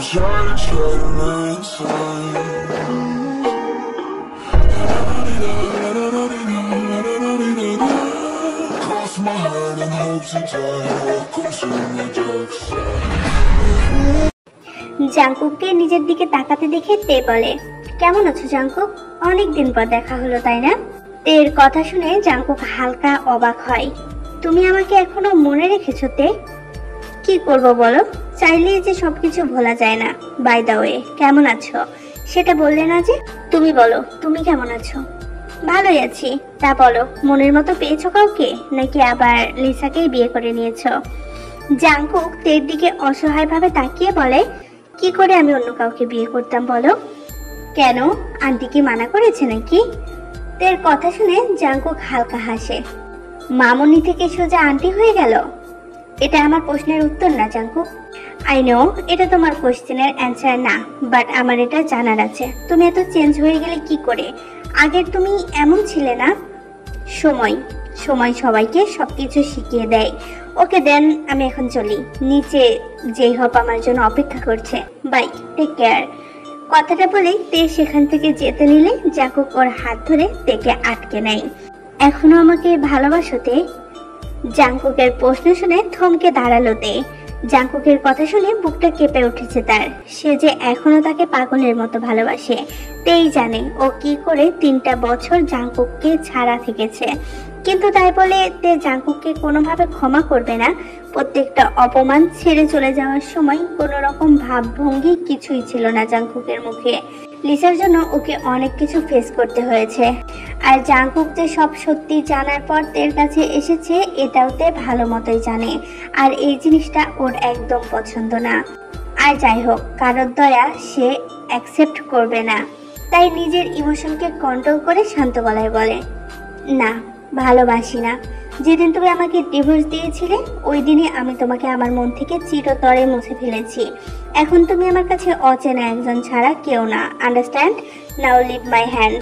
জাংকুককে নিজের দিকে তাকাতে দেখে তে বলে, কেমন আছো জাংকুক? অনেকদিন পর দেখা হলো তাই না? তের কথা শুনে জাংকুক হালকা অবাক হয়। তুমি আমাকে এখনো মনে রেখেছো তে? কি করব বলো, চাইলেই যে সবকিছু ভোলা যায় না। বাই দ্য ওয়ে, কেমন আছো সেটা বললে না যে। তুমি বলো, তুমি কেমন আছো? ভালোই আছি। তা বলো, মনের মতো পেয়েছো কাউকে, নাকি আবার লিসাকেই বিয়ে করে নিয়েছো? জাংকুক তের দিকে অসহায়ভাবে তাকিয়ে বলে, কি করে আমি অন্য কাউকে বিয়ে করতাম বলো? কেন, আন্টি কি মানা করেছে নাকি? তের কথা শুনে জাংকুক হালকা হাসে। মামুনি থেকে সোজা আন্টি হয়ে গেল? এটা আমার প্রশ্নের উত্তর না জাংকুক। আই নো এটা তোমার কোশ্চেনের অ্যান্সার না, বাট আমার এটা জানার আছে। তুমি এত চেঞ্জ হয়ে গেলে কি করে? আগের তুমি এমন ছিলে না। সময় সময় সবাইকে সবকিছু শিখিয়ে দেয়। ওকে দেন, আমি এখন চলি। নিচে যেই হোক আমার জন্য অপেক্ষা করছে। Bye, take care. কথাটা বলেই তে সেখান থেকে যেতে নিলে জাংকুক ওর হাত ধরে তেকে আটকে নেয়। এখনো আমাকে ভালোবাসোতে? জাংকুকের প্রশ্ন শুনে থমকে দাঁড়ালো তে। জাংকুকের কথা শুনে বুকটা কেঁপে উঠেছে তার। সে যে এখনো তাকে পাগলের মতো ভালোবাসে। তেই জানে ও কি করে 3টা বছর জাংকুককে ছাড়া থেকেছে, কিন্তু তাই বলে তে জাংকুককে কোনোভাবে ক্ষমা করবে না। প্রত্যেকটা অপমান ছেড়ে চলে যাওয়ার সময় কোনো রকম ভাবভঙ্গি কিছুই ছিল না জাংকুকের মুখে। লিসার জন্য ওকে অনেক কিছু ফেস করতে হয়েছে, আর জাংকুক যে সব সত্যি জানার পর তের কাছে এসেছে এটাও তে ভালো মতোই জানে। আর এই জিনিসটা ওর একদম পছন্দ না। আর যাই হোক, কারোর দয়া সে অ্যাকসেপ্ট করবে না। তাই নিজের ইমোশনকে কন্ট্রোল করে শান্ত গলায় বলে, না, ভালোবাসি না। যেদিন তুমি আমাকে ডিভোর্স দিয়েছিলে ওই দিনই আমি তোমাকে আমার মন থেকে চিরতরে মুছে ফেলেছি। এখন তুমি আমার কাছে অচেনা একজন ছাড়া কেউ না। Understand? Now leave my hand.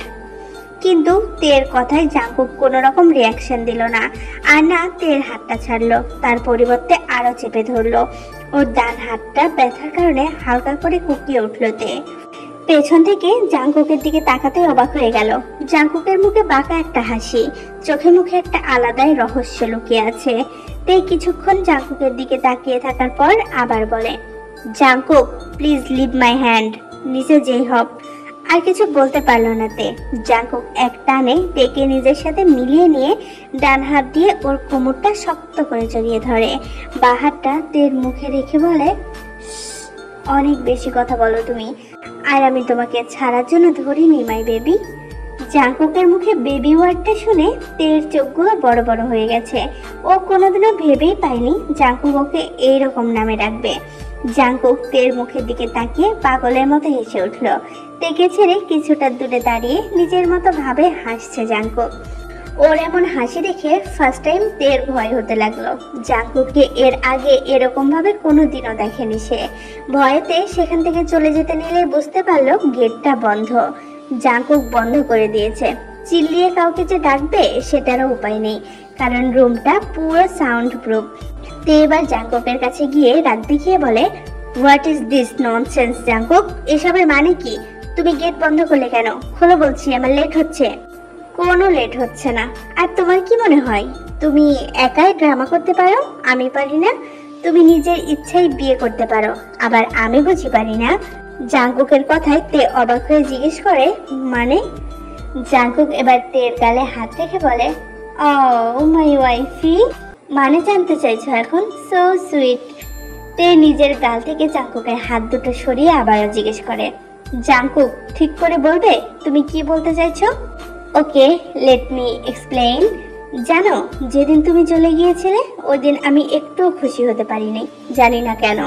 কিন্তু তের কথায় জাংকুক কোনো রকম রিয়াকশন দিল না, আর না তের হাতটা ছাড়লো। তার পরিবর্তে আরো চেপে ধরলো। ওর ডান হাতটা ব্যথার কারণে হালকা করে কুঁকিয়ে উঠল তে। পেছন থেকে জাংকুকের দিকে তাকাতে অবাক হয়ে গেল। জাংকুকের মুখে বাঁকা একটা হাসি, চোখে মুখে একটা আলাদাই রহস্য লুকিয়ে আছে। তে কিছুক্ষণ জাংকুকের দিকে তাকিয়ে থাকার পর আবার বলে, Jungkook please leave my hand. নিচে যেই হোক। আর কিছু বলতে পারলো না তে। জাংকুক এক টানে তেকে নিজের সাথে মিলিয়ে নিয়ে ডান হাত দিয়ে ওর কোমরটা শক্ত করে জড়িয়ে ধরে। বাঁ হাতটা তের মুখে রেখে বলে, অনেক বেশি কথা বলো তুমি, আর আমি তোমাকে ছাড়ার জন্য ধরিনি মাই বেবি। জাংকুকের মুখে বেবি ওয়ার্ডটা শুনে তের চোখগুলো বড় বড় হয়ে গেছে। ও কোনোদিনও ভেবেই পায়নি জাংকুক ওকে এইরকম নামে ডাকবে। জাংকুক তের মুখের দিকে তাকিয়ে পাগলের মতো হেসে উঠল। তেকে ছেড়ে কিছুটা দূরে দাঁড়িয়ে নিজের মতো ভাবে হাসছে জাংকুক। ওর এমন হাসি দেখে ফার্স্ট টাইম তের ভয় হতে লাগলো। জাংকুককে এর আগে এরকম ভাবে কোনোদিনও দেখেনি সে। ভয়েতে সেখান থেকে চলে যেতে নিলে বুঝতে পারলো গেটটা বন্ধ। জাংকুক বন্ধ করে দিয়েছে। চিল্লিয়ে কাউকে যে ডাকবে সেটারও উপায় নেই, কারণ রুমটা পুরো সাউন্ড প্রুফ। তে এবার জাংকুকের কাছে গিয়ে রাগ দেখিয়ে বলে, what is this nonsense Jungkook? এসবের মানে কি? তুমি গেট বন্ধ করলে কেন? খোলো বলছি, আমার লেট হচ্ছে। কোনো লেট হচ্ছে না। আর তোমার কি মনে হয় তুমি একাই ড্রামা করতে পারো, আমি পারি না? তুমি নিজের ইচ্ছায় বিয়ে করতে পারো, আবার আমি বুঝি পারি না? জাংকুকের কথায় তে অবাক হয়ে জিজ্ঞেস করে, মানে? জাংকুক এবার তের গালে হাত রেখে বলে, ও মাই ওয়াইফি। মানে জানতে চাইছো এখন? So sweet. তে নিজের গাল থেকে জাংকুকের হাত দুটো সরিয়ে আবারও জিজ্ঞেস করে, জাংকুক ঠিক করে বলবে তুমি কি বলতে চাইছো? ওকে, লেট মি এক্সপ্লেইন। জানো, যেদিন তুমি চলে গিয়েছিলে ওই দিন আমি একটুও খুশি হতে পারিনি। জানি না কেন,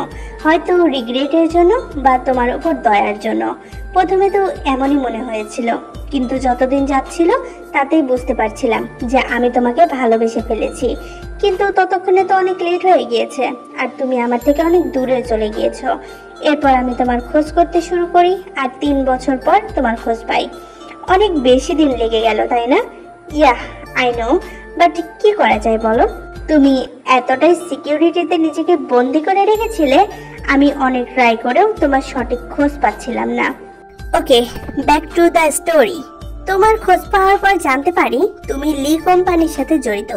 হয়তো রিগ্রেটের জন্য বা তোমার উপর দয়ার জন্য। প্রথমে তো এমনই মনে হয়েছিল, কিন্তু যতদিন যাচ্ছিল তাতেই বুঝতে পারছিলাম যে আমি তোমাকে ভালোবেসে ফেলেছি। কিন্তু ততক্ষণে তো অনেক লেট হয়ে গিয়েছে, আর তুমি আমার থেকে অনেক দূরে চলে গিয়েছো। এরপর আমি তোমার খোঁজ করতে শুরু করি, আর 3 বছর পর তোমার খোঁজ পাই। অনেক বেশি দিন লেগে গেল তাই না? ইয়াহ, আই নো, বাট কি করা যায় বলো? তুমি এতটাই সিকিউরিটিতে নিজেকে বন্দি করে রেখেছিলে, আমি অনেক ট্রাই করেও তোমার সঠিক খোঁজ পাচ্ছিলাম না। ওকে, ব্যাক টু দ্য স্টোরি। তোমার খোঁজ পাওয়ার পর জানতে পারি তুমি লি কোম্পানির সাথে জড়িত।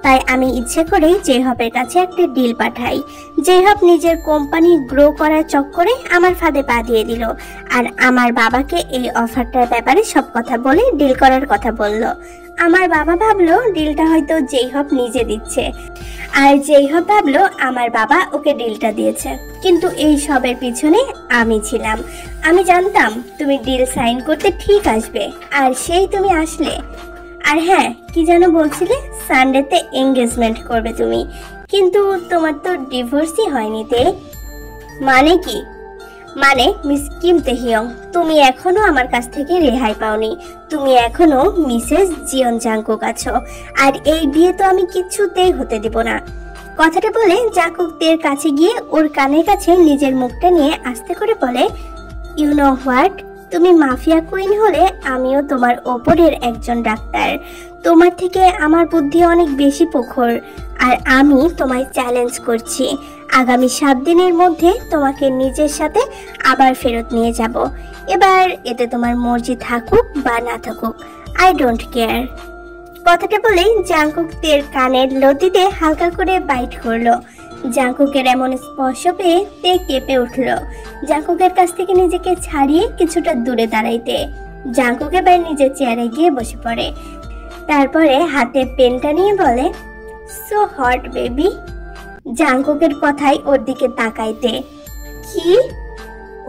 তাই আমি ইচ্ছে করেই জেহবের কাছে একটা ডিল পাঠাই। জেহব নিজের কোম্পানি গ্রো করার চক্করে আমার ফাঁদে পা দিয়ে দিল, আর আমার বাবাকে এই অফারটার ব্যাপারে সব কথা বলে ডিল করার কথা বলল। আমার বাবা ভাবলো ডিলটা হয়তো জেহব নিজে দিচ্ছে, আর জেহব ভাবলো আমার বাবা ওকে ডিলটা দিয়েছে। কিন্তু এই সবের পিছনে আমি ছিলাম। আমি জানতাম তুমি ডিল সাইন করতে ঠিক আসবে, আর সেই তুমি আসলে। আর হ্যাঁ, কি যেন বলছিলে, সানডেতে এঙ্গেজমেন্ট করবে তুমি, কিন্তু তোমার তো ডিভোর্সই হয়নি। তে মানে কি? মানে মিস কিম তেহিয়ং, তুমি এখনো আমার কাছ থেকে রেহাই পাওনি। তুমি এখনো মিসেস জিয়ন জাংকুক আছো, আর এই বিয়ে তো আমি কিছুতেই হতে দিব না। কথাটা বলে জাংকুক তের কাছে গিয়ে ওর কানের কাছে নিজের মুখটা নিয়ে আস্তে করে বলে, ইউ নো হোয়াট, তুমি মাফিয়া কুইন হলে আমিও তোমার ওপরের একজন ডাক্তার। তোমার থেকে আমার বুদ্ধি অনেক বেশি প্রখর, আর আমি তোমায় চ্যালেঞ্জ করছি। আগামী 7 দিনের মধ্যে তোমাকে নিজের সাথে আবার ফেরত নিয়ে যাব। এবার এতে তোমার মর্জি থাকুক বা না থাকুক, আই ডোন্ট কেয়ার। কথাটা বলেই জাংকুক তের কানের লতিতে হালকা করে বাইট করলো। জাংকুকের এমন স্পর্শ পেয়ে তে কেঁপে উঠল। জাংকুকের কাছ থেকে নিজেকে ছাড়িয়ে কিছুটা দূরে দাঁড়াইতে জাংকুক এবার নিজের চেয়ারে গিয়ে বসে পড়ে। তারপরে হাতে পেনটা নিয়ে বলে, সো হট বেবি। জাংকুকের কথাই ওর দিকে তাকাইতে, কি?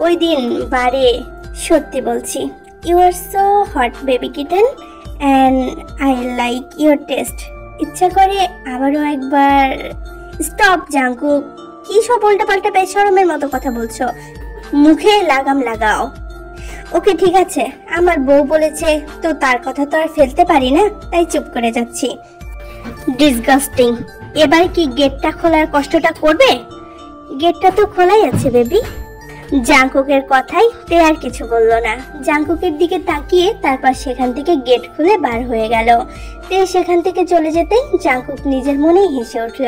ওই দিন বারে, সত্যি বলছি, you are so hot baby kitten and I like your taste. ইচ্ছা করে আবারও একবার। স্টপ জাংকুক, কি সব উল্টাপাল্টা বেশরমের মতো কথা বলছো? মুখে লাগাম লাগাও। ওকে ঠিক আছে, আমার বউ বলেছে তো তার কথা তো আর ফেলতে পারি না, তাই চুপ করে যাচ্ছি। ডিসগাস্টিং। এবার কি গেটটা খোলার কষ্টটা করবে? গেটটা তো খোলাই আছে বেবি। জাংকুকের কথাই তে আর কিছু বলল না। জাংকুকের দিকে তাকিয়ে তারপর সেখান থেকে গেট খুলে বার হয়ে গেল। তে সেখান থেকে চলে যেতেই জাংকুক নিজের মনেই হেসে উঠল।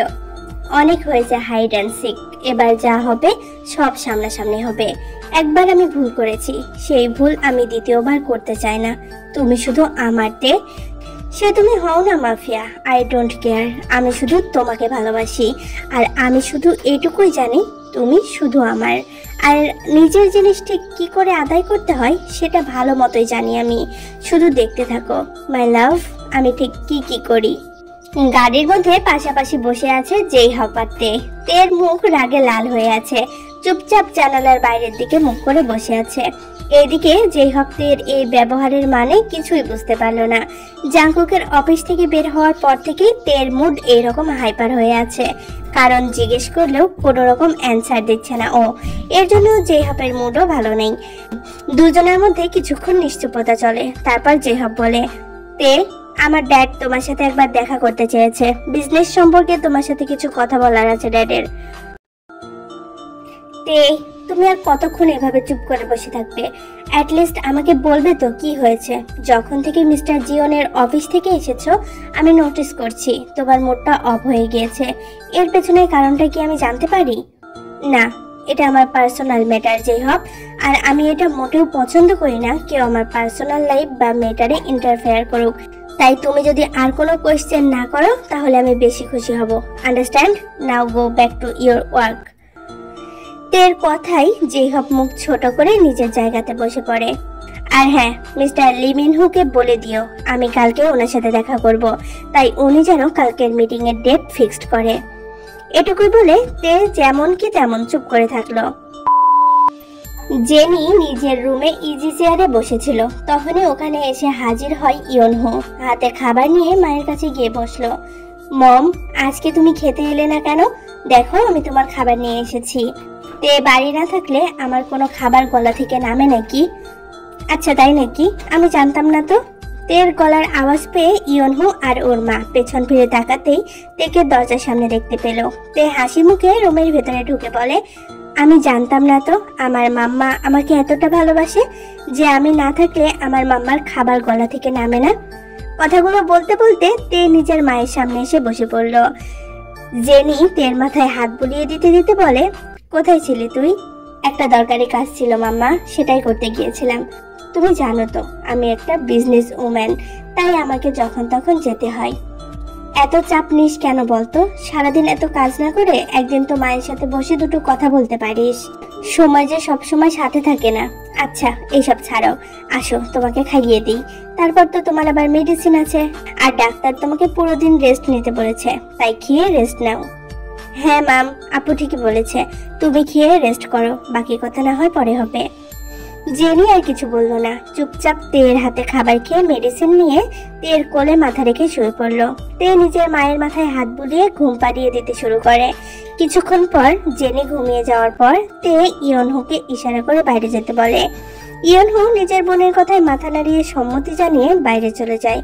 অনেক হয়েছে হাইড অ্যান্ড সিক, এবার যা হবে সব সামনাসামনি হবে। একবার আমি ভুল করেছি, সেই ভুল আমি দ্বিতীয়বার করতে চাই না। তুমি শুধু আমার তে, সে তুমি হও না মাফিয়া, আই ডোন্ট কেয়ার। আমি শুধু তোমাকে ভালোবাসি, আর আমি শুধু এইটুকুই জানি তুমি শুধু আমার। আর নিজের জিনিস ঠিক কি করে আদায় করতে হয় সেটা ভালো মতোই জানি আমি। শুধু দেখতে থাকো মাই লাভ, আমি ঠিক কি কি করি। গাড়ির মধ্যে পাশাপাশি বসে আছে যেই হপাতে। তের মুখ রাগে লাল হয়ে আছে, চুপচাপ জানালার বাইরের দিকে মুখ করে বসে আছে। এদিকে যেই হপ্তের এই ব্যবহারের মানে কিছুই বুঝতে পারলো না। জাংকুকের অফিস থেকে বের হওয়ার পর থেকে তের মুড এইরকম হাইপার হয়ে আছে, কারণ জিজ্ঞেস করলেও কোনো রকম অ্যান্সার দিচ্ছে না ও। এর জন্য জেহাবের মুডও ভালো নেই। দুজনের মধ্যে কিছুক্ষণ নিশ্চুপতা চলে। তারপর জেহাব বলে, তে আমার ড্যাড তোমার সাথে একবার দেখা করতে চেয়েছে। বিজনেস সম্পর্কে তোমার সাথে কিছু কথা বলার আছে ড্যাডের। তে তুমি আর কতক্ষণ এভাবে চুপ করে বসে থাকবে? অ্যাটলিস্ট আমাকে বলবে তো কি হয়েছে। যখন থেকে মিস্টার জিওনের অফিস থেকে এসেছো আমি নোটিস করছি তোমার মুডটা অফ হয়ে গিয়েছে। এর পেছনে কারণটা কি আমি জানতে পারি? না, এটা আমার পার্সোনাল ম্যাটার জেহব, আর আমি এটা মোটেও পছন্দ করি না কেউ আমার পার্সোনাল লাইফ বা ম্যাটারে ইন্টারফেয়ার করুক। তাই তুমি যদি আর কোনো কোয়েশ্চেন না করো তাহলে আমি বেশি খুশি হব। Understand? Now go back to your work. তের কথাই জেহব মুখ ছোট করে নিজের জায়গাতে বসে পড়ে। আর হ্যাঁ, মিস্টার লি মিনহুকে বলে দিও আমি কালকে ওনার সাথে দেখা করব, তাই উনি যেন কালকের মিটিং এর ডেট ফিক্সড করে। এটুকুই বলে তে যেমন কি তেমন চুপ করে থাকলো। জেনি নিজের রুমে ইজি চেয়ারে বসেছিল, তখনই ওখানে এসে হাজির হয় ইয়নহো। হাতে খাবার নিয়ে মায়ের কাছে গিয়ে বসলো। মম, আজকে তুমি খেতে এলে না কেন? দেখো আমি তোমার খাবার নিয়ে এসেছি। তে বাড়ি না থাকলে আমার কোনো খাবার গলা থেকে নামে নাকি? আচ্ছা তাই নাকি, আমি জানতাম না তো। তের গলার আওয়াজ পেয়ে ইয়নহো আর ওর মা পেছন ফিরে তাকাতেই তেকে দরজার সামনে দেখতে পেল। তে হাসি মুখে রুমের ভেতরে ঢুকে বলে, আমি জানতাম না তো আমার মাম্মা আমাকে এতটা ভালোবাসে যে আমি না থাকলে আমার মাম্মার খাবার গলা থেকে নামে না। কথাগুলো বলতে বলতে তে নিজের মায়ের সামনে এসে বসে পড়ল। জেনি তের মাথায় হাত বুলিয়ে দিতে দিতে বলে, কোথায় ছিলি তুই? একটা দরকারি কাজ ছিল মাম্মা, সেটাই করতে গিয়েছিলাম। তুমি জানো তো আমি একটা বিজনেস ওম্যান, তাই আমাকে যখন তখন যেতে হয়। এত চাপ নিস কেন বলতো? সারাদিন এত কাজ না করে একদিন তো মায়ের সাথে বসে দুটো কথা বলতে পারিস। সময় যে সব সময় সাথে থাকে না। আচ্ছা এইসব ছাড়াও, আসো তোমাকে খাইয়ে দিই। তারপর তো তোমার আবার মেডিসিন আছে, আর ডাক্তার তোমাকে পুরো দিন রেস্ট নিতে বলেছে, তাই খেয়ে রেস্ট নাও। হ্যাঁ মাম, আপু ঠিকই বলেছে, তুমি খেয়ে রেস্ট করো, বাকি কথা না হয় পরে হবে। জেনি আর কিছু বলল না, চুপচাপ তের হাতে খাবার খেয়ে মেডিসিন নিয়ে তের কোলে মাথা রেখে শুয়ে পড়ল। তে নিজের মায়ের মাথায় হাত বুলিয়ে ঘুম পাড়িয়ে দিতে শুরু করে। কিছুক্ষণ পর জেনি ঘুমিয়ে যাওয়ার পর তে ইয়নহুকে ইশারা করে বাইরে যেতে বলে। ইয়নহু নিজের বোনের কথায় মাথা নাড়িয়ে সম্মতি জানিয়ে বাইরে চলে যায়।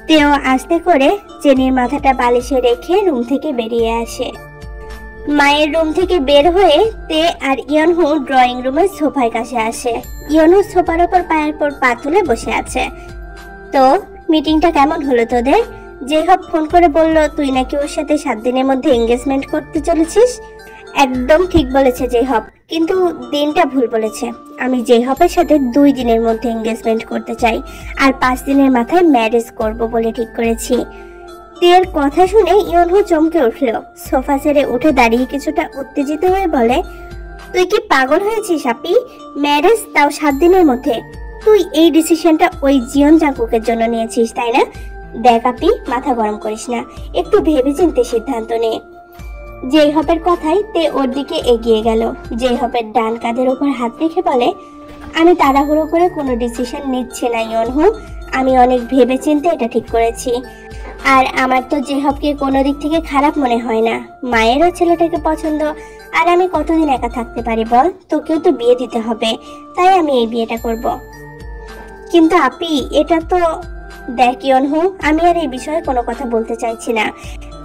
তেও আস্তে করে জেনির মাথাটা বালিশে রেখে রুম থেকে বেরিয়ে আসে। মায়ের রুম থেকে বের হয়ে তে আর ইয়নহু ড্রয়িং রুমের সোফার কাছে আসে। ইয়নহু সোফার ওপর পায়ের পর পা তুলে বসে আছে। তো মিটিংটা কেমন হলো তোদের? জেহব ফোন করে বলল তুই নাকি ওর সাথে 7 দিনের মধ্যে এঙ্গেজমেন্ট করতে চলেছিস। একদম ঠিক বলেছে জেহব, কিন্তু দিনটা ভুল বলেছে। আমি জেহবের সাথে 2 দিনের মধ্যে এঙ্গেজমেন্ট করতে চাই, আর 5 দিনের মাথায় ম্যারেজ করব বলে ঠিক করেছি। তের কথা শুনে ইয়নহু চমকে উঠল। সোফা ছেড়ে উঠে দাঁড়িয়ে কিছুটা উত্তেজিত হয়ে বলে, তুই কি পাগল হয়েছিস আপি? ম্যারেজ তাও 7 দিনের মধ্যে? তুই এই ডিসিশনটা ওই জিয়ন জাঙ্কুকের জন্য নিয়েছিস তাই না? দেখ আপি, মাথা গরম করিস না, একটু ভেবেচিন্তে সিদ্ধান্ত নে। জেহবের কথাই তে ওর দিকে এগিয়ে গেল। জেহবের ডান কাঁধের ওপর হাত রেখে বলে, আমি তাড়াহুড়ো করে কোনো ডিসিশন নিচ্ছি না ইয়নহু, আমি অনেক ভেবেচিন্তে এটা ঠিক করেছি। আর আমার তো জেহবকে কোনো দিক থেকে খারাপ মনে হয় না। মায়েরও ছেলেটাকে পছন্দ, আর আমি কতদিন একা থাকতে পারি বল? তোকেও তো বিয়ে দিতে হবে, তাই আমি এই বিয়েটা করব। কিন্তু আপি এটা তো... দেখ ইয়নহু, আমি আর এই বিষয়ে কোনো কথা বলতে চাইছি না।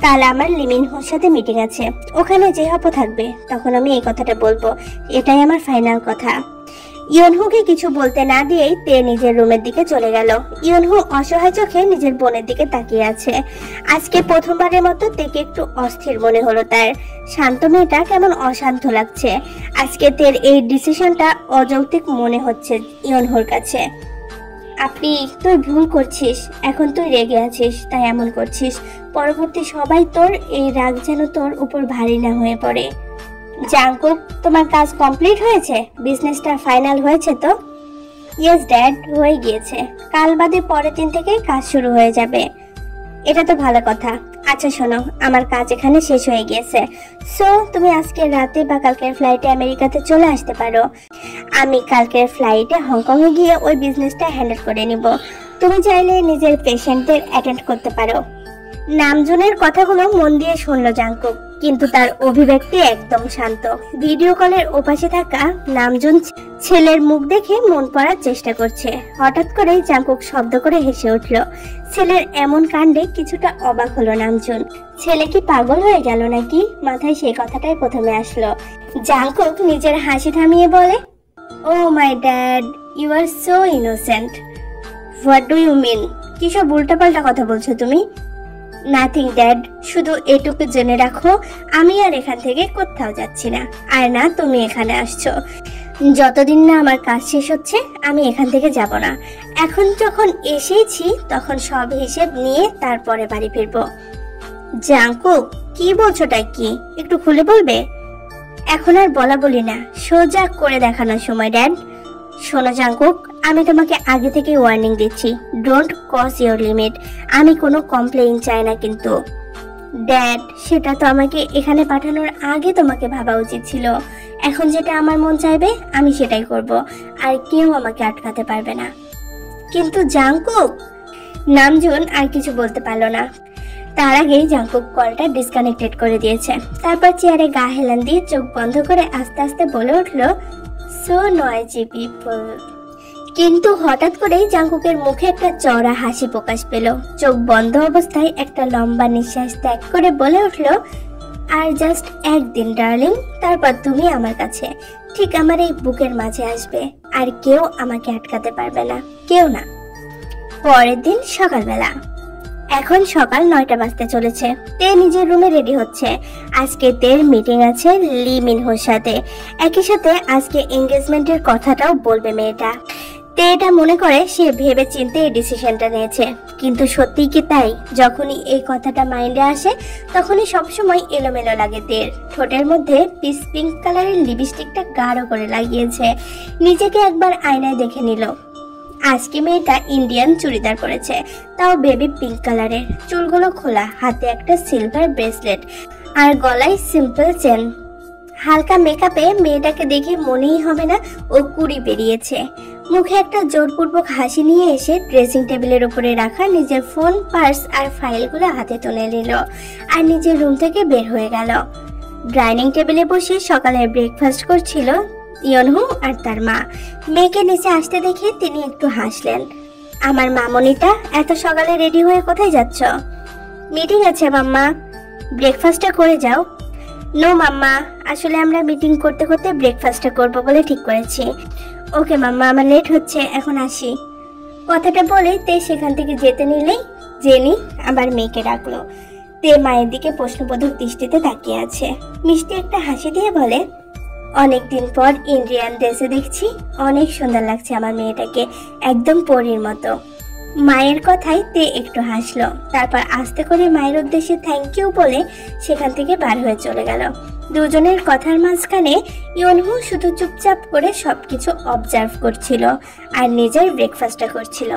কাল আমার লিমিনহুর সাথে মিটিং আছে, ওখানে জেহবও থাকবে, তখন আমি এই কথাটা বলবো। এটাই আমার ফাইনাল কথা। ইয়নহুকে কিছু বলতে না দিয়েই তে নিজের রুমের দিকে চলে গেল। ইয়নহু অসহায় চোখে নিজের বোনের দিকে তাকিয়ে আছে। আজকে প্রথমবারের মতো তেকে একটু অস্থির মনে হলো তার। শান্ত মেয়েটা কেমন অশান্ত লাগছে। আজকে তের এই ডিসিশনটা অযৌক্তিক মনে হচ্ছে ইয়নহুর কাছে। আপনি তুই ভুল করছিস, এখন তুই রেগে আছিস তাই এমন করছিস। পরবর্তী সবাই তোর এই রাগ যেন তোর উপর ভারী না হয়ে পড়ে। জাঙ্কুক, তোমার কাজ কমপ্লিট হয়েছে? বিজনেসটা ফাইনাল হয়েছে তো? ইয়েস ড্যাড, হয়ে গিয়েছে। কাল বাদে পরের দিন থেকে কাজ শুরু হয়ে যাবে। এটা তো ভালো কথা। আচ্ছা শোনো, আমার কাজ এখানে শেষ হয়ে গিয়েছে, সো তুমি আজকে রাতে বা কালকের ফ্লাইটে আমেরিকাতে চলে আসতে পারো। আমি কালকের ফ্লাইটে হংকং এ গিয়ে ওই বিজনেসটা হ্যান্ডেল করে নিব। তুমি চাইলে নিজের পেশেন্টদের অ্যাটেন্ড করতে পারো। নামজনের কথাগুলো মন দিয়ে শুনলো জাঙ্কুক, কিন্তু তার অভিব্যক্তি একদম শান্ত। ভিডিও কলের ওপাশে থাকা নামজন ছেলের মুখ দেখে মন পড়ার চেষ্টা করছে। হঠাৎ করে জাঙ্কুক শব্দ করে হেসে উঠল। ছেলের এমন কাণ্ডে কিছুটা অবাক হলো নামজন। ছেলে কি পাগল হয়ে গেল নাকি? মাথায় সেই কথাটাই প্রথমে আসলো। জাঙ্কুক নিজের হাসি থামিয়ে বলে, oh my dad, you are so innocent. What do you mean? কিসব উল্টাপাল্টা কথা বলছো তুমি? নাথিং ড্যাড, শুধু এটুকু জেনে রাখো, আমি আর এখান থেকে কোথাও যাচ্ছি না, আর না তুমি এখানে আসছো। যতদিন না আমার কাজ শেষ হচ্ছে আমি এখান থেকে যাব না। এখন যখন এসেছি তখন সব হিসেব নিয়ে তারপরে বাড়ি ফিরবো। জাঙ্কুক, কি বলছোটা কি? একটু খুলে বলবে? এখন আর বলা বলি না, সোজা করে দেখানোর সময় ড্যাড। শোনো জাঙ্কুক, আমি তোমাকে আগে থেকে ওয়ার্নিং দিচ্ছি, ডোন্ট ক্রস ইওর লিমিট। আমি কোনো কমপ্লেইন চাই না কিন্তু। ড্যাড, সেটা তো আমাকে এখানে পাঠানোর আগে তোমাকে ভাবা উচিত ছিল। এখন যেটা আমার মন চাইবে আমি সেটাই করব, আর কেউ আমাকে আটকাতে পারবে না। কিন্তু জাঙ্কুক, নামজুন আর কিছু বলতে পারলো না। তার আগেই জাঙ্কুক কলটা ডিসকানেক্টেড করে দিয়েছে। তারপর চেয়ারে গা হেলান দিয়ে চোখ বন্ধ করে আস্তে আস্তে বলে উঠলো, সো নয়েজি পিপল। কিন্তু হঠাৎ করেই জাঙ্কুকের মুখে একটা চওড়া হাসি প্রকাশ পেল। চোখ বন্ধ অবস্থায় একটা লম্বা নিঃশ্বাস ত্যাগ করে বলে উঠলো, আর জাস্ট একদিন ডার্লিং, তারপর তুমি আমার কাছে, ঠিক আমার এই বুকের মাঝে আসবে, আর কেউ আমাকে আটকাতে পারবে না, কেউ না। পরের দিন সকালবেলা। এখন সকাল 9টা বাজতে চলেছে। তে নিজের রুমে রেডি হচ্ছে। আজকে তের মিটিং আছে লি মিনহোর সাথে। একই সাথে আজকে এঙ্গেজমেন্টের কথাটাও বলবে মেয়েটা। তে এটা মনে করে সে ভেবে চিন্তে এই ডিসিশনটা নিয়েছে। কিন্তু সত্যি কি তাই? যখনই এই কথাটা মাইন্ডে আসে তখনই সবসময় এলোমেলো লাগে তের। ঠোঁটের মধ্যে পিস পিঙ্ক কালারের লিপস্টিকটা গাঢ় করে লাগিয়েছে। নিজেকে একবার আয়নায় দেখে নিল। আজকে মেয়েটা ইন্ডিয়ান চুড়িদার পরেছে, তাও বেবি পিঙ্ক কালারের। চুলগুলো খোলা, হাতে একটা সিলভার ব্রেসলেট আর গলায় সিম্পল চেন। হালকা মেকআপে মেয়েটাকে দেখে মনেই হবে না ও 20 পেরিয়েছে। মুখে একটা জোরপূর্বক হাসি নিয়ে এসে ড্রেসিং টেবিলের উপরে রাখা নিজের ফোন, পার্স আর ফাইলগুলো হাতে তুলে নিল আর নিজের রুম থেকে বের হয়ে গেল। ডাইনিং টেবিলে বসে সকালে ব্রেকফাস্ট করছিল ইয়নহু আর তার মা। মেয়েকে নিচে আসতে দেখে তিনি একটু হাসলেন। আমার মামনিটা, এত সকালে রেডি হয়ে কোথায় যাচ্ছ? মিটিং আছে মাম্মা। ব্রেকফাস্টটা করে যাও। নো মাম্মা, আসলে আমরা মিটিং করতে করতে ব্রেকফাস্টটা করব বলে ঠিক করেছি। ওকে মাম্মা, আমার লেট হচ্ছে, এখন আসি। কথাটা বলে তে সেখান থেকে যেতে নিলেই জেনি আবার মেয়েকে ডাকলো। তে মায়ের দিকে প্রশ্নবোধক দৃষ্টিতে তাকিয়ে আছে। মিষ্টি একটা হাসি দিয়ে বলে, অনেকদিন পর ইন্ডিয়ান ড্রেসে দেখছি, অনেক সুন্দর লাগছে আমার মেয়েটাকে, একদম পরীর মতো। মায়ের কথায় তে একটু হাসলো। তারপর আস্তে করে মায়ের উদ্দেশ্যে থ্যাংক ইউ বলে সেখান থেকে বার হয়ে চলে গেল। দুজনের কথার মাঝখানে ইয়নহু শুধু চুপচাপ করে সবকিছু অবজার্ভ করছিল আর নিজের ব্রেকফাস্টটা করছিল।